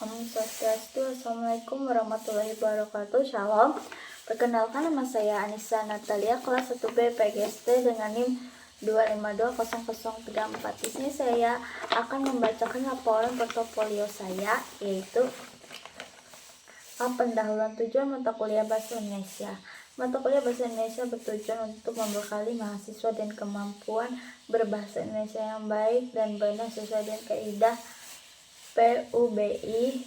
Om Swastiastu, Assalamualaikum warahmatullahi wabarakatuh. Shalom. Perkenalkan, nama saya Anissa Natalia, kelas 1B PGST dengan NIM 2520034. Di sini saya akan membacakan laporan portofolio saya, yaitu pendahuluan tujuan mata kuliah Bahasa Indonesia. Mata kuliah Bahasa Indonesia bertujuan untuk membekali mahasiswa dan kemampuan berbahasa Indonesia yang baik dan benar sesuai dengan kaidah PUBI,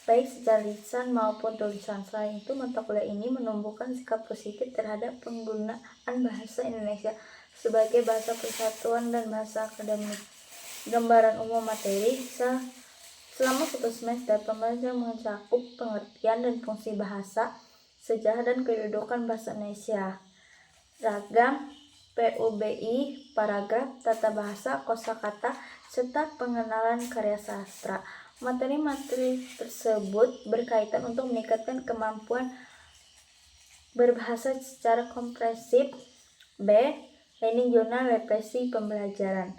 baik secara lisan maupun tulisan. Selain itu, mata kuliah ini menumbuhkan sikap positif terhadap penggunaan bahasa Indonesia sebagai bahasa persatuan dan bahasa akademik. Gambaran umum materi selama 1 semester, pembelajaran mencakup pengertian dan fungsi bahasa, sejarah dan kedudukan bahasa Indonesia, ragam PUBI, paragraf, tata bahasa, kosakata, serta pengenalan karya sastra. Materi-materi tersebut berkaitan untuk meningkatkan kemampuan berbahasa secara komprehensif. B. Learning Journal Referensi Pembelajaran.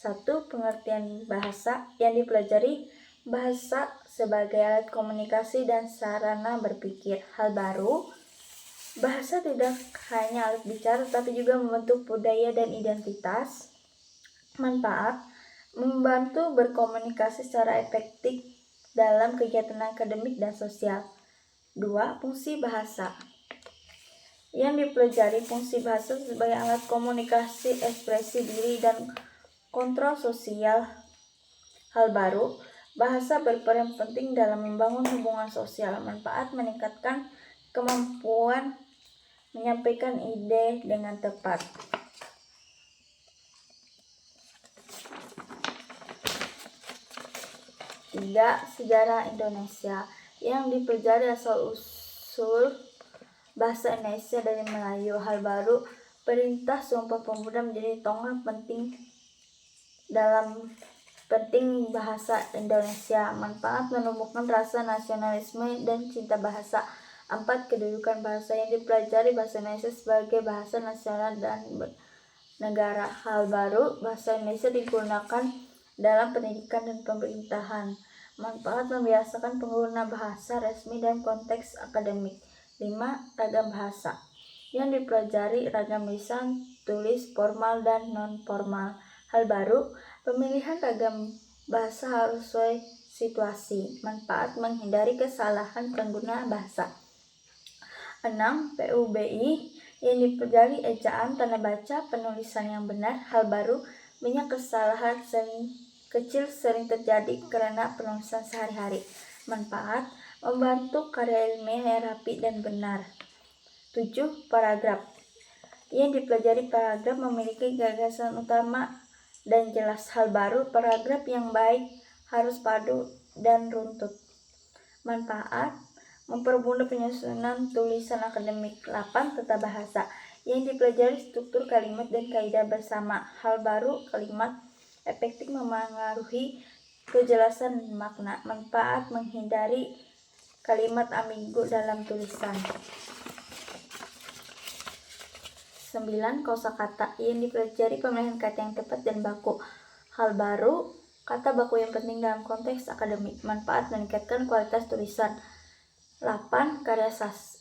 1. Pengertian bahasa yang dipelajari. Bahasa sebagai alat komunikasi dan sarana berpikir. Hal baru. Bahasa tidak hanya alat bicara, tapi juga membentuk budaya dan identitas. Manfaat: membantu berkomunikasi secara efektif dalam kegiatan akademik dan sosial. 2. Fungsi bahasa yang dipelajari. Fungsi bahasa sebagai alat komunikasi, ekspresi diri, dan kontrol sosial. Hal baru: bahasa berperan penting dalam membangun hubungan sosial. Manfaat: meningkatkan kemampuan menyampaikan ide dengan tepat. 3. Sejarah Indonesia yang dipelajari asal-usul bahasa Indonesia dari Melayu. Hal baru: perintah Sumpah Pemuda menjadi tonggak penting dalam bahasa Indonesia. Manfaat: menumbuhkan rasa nasionalisme dan cinta bahasa. 4. Kedudukan bahasa yang dipelajari. Bahasa Indonesia sebagai bahasa nasional dan negara. Hal baru: bahasa Indonesia digunakan dalam pendidikan dan pemerintahan. Manfaat: membiasakan pengguna bahasa resmi dan konteks akademik. 5. Ragam bahasa yang dipelajari. Ragam lisan, tulis, formal, dan non-formal. Hal baru: pemilihan ragam bahasa harus sesuai situasi. Manfaat: menghindari kesalahan pengguna bahasa. 6. PUBI yang dipelajari. Ejaan, tanda baca, penulisan yang benar. Hal baru: banyak kesalahan kecil sering terjadi karena penulisan sehari-hari. Manfaat: membantu karya ilmiah yang rapi dan benar. 7. Paragraf yang dipelajari. Paragraf memiliki gagasan utama dan jelas. Hal baru: paragraf yang baik harus padu dan runtut. Manfaat: mempermudah penyusunan tulisan akademik. 8. Tata bahasa yang dipelajari. Struktur kalimat dan kaidah bersama. Hal baru: kalimat efektif memengaruhi kejelasan makna. Manfaat: menghindari kalimat ambigu dalam tulisan. 9. Kosakata yang dipelajari. Pemilihan kata yang tepat dan baku. Hal baru: kata baku yang penting dalam konteks akademik. Manfaat: meningkatkan kualitas tulisan. 8. 10.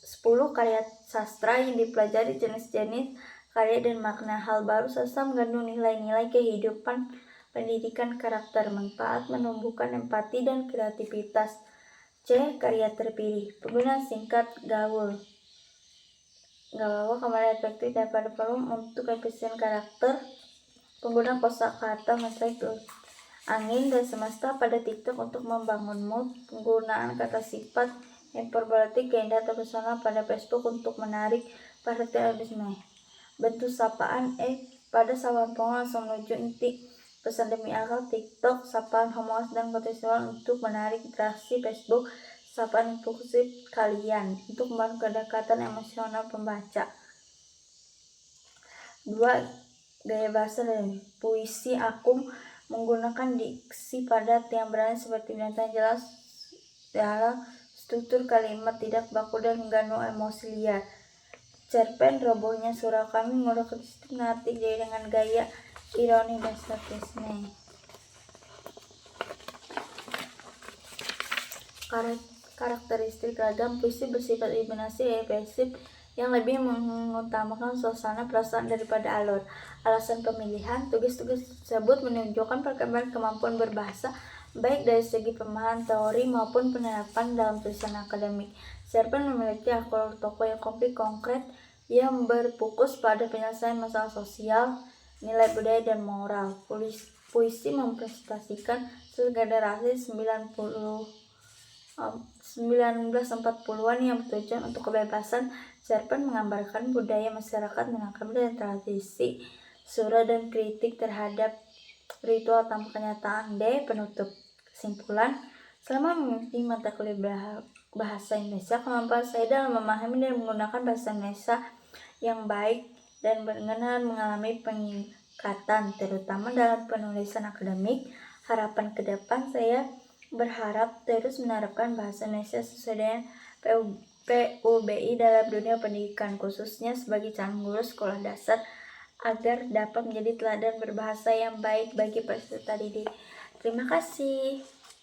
Karya sastra yang dipelajari. Jenis-jenis karya dan makna. Hal baru: sastra mengandung nilai-nilai kehidupan, pendidikan, karakter. Manfaat: menumbuhkan empati dan kreativitas. C. Karya terpilih. Penggunaan singkat, gaul, kembali efektif dan pada volume untuk efisien karakter. Penggunaan kosakata mesra angin dan semesta pada TikTok untuk membangun mood. Penggunaan kata sifat hiperbolatik, keindahan terpesona pada Facebook untuk menarik perhatian audiens. Bentuk sapaan pada sapaan pongol langsung menuju inti pesan demi akal. TikTok, sapaan homoas dan kontekstual untuk menarik interaksi. Facebook, sapaan impulsif kalian untuk membangun kedekatan emosional pembaca. 2. Gaya bahasa dan puisi. Aku menggunakan diksi padat yang berani seperti binatang, jelas dalam struktur kalimat, tidak baku dan mengganggu emosi liar. Cerpen robohnya surau kami, nguruk kritik narratif jadi dengan gaya ironi dan sarkasme. karakteristik ragam puisi bersifat imajinasi efektif yang lebih mengutamakan suasana perasaan daripada alur. Alasan pemilihan, tugas-tugas tersebut menunjukkan perkembangan kemampuan berbahasa baik dari segi pemahaman teori maupun penerapan dalam tulisan akademik. Cerpen memiliki alur tokoh yang konkret yang berfokus pada penyelesaian masalah sosial, nilai budaya dan moral. Puisi mempresentasikan generasi 1940-an yang bertujuan untuk kebebasan. Cerpen menggambarkan budaya masyarakat Minangkabau dan tradisi surah dan kritik terhadap ritual tanpa kenyataan. Penutup. Kesimpulan, selama mengikuti mata kuliah bahasa Indonesia, kemampuan saya dalam memahami dan menggunakan bahasa Indonesia yang baik dan mengalami peningkatan, terutama dalam penulisan akademik. Harapan ke depan, saya berharap terus menerapkan bahasa Indonesia sesuai dengan PUBI dalam dunia pendidikan, khususnya sebagai calon guru sekolah dasar, agar dapat menjadi teladan berbahasa yang baik bagi peserta didik. Terima kasih.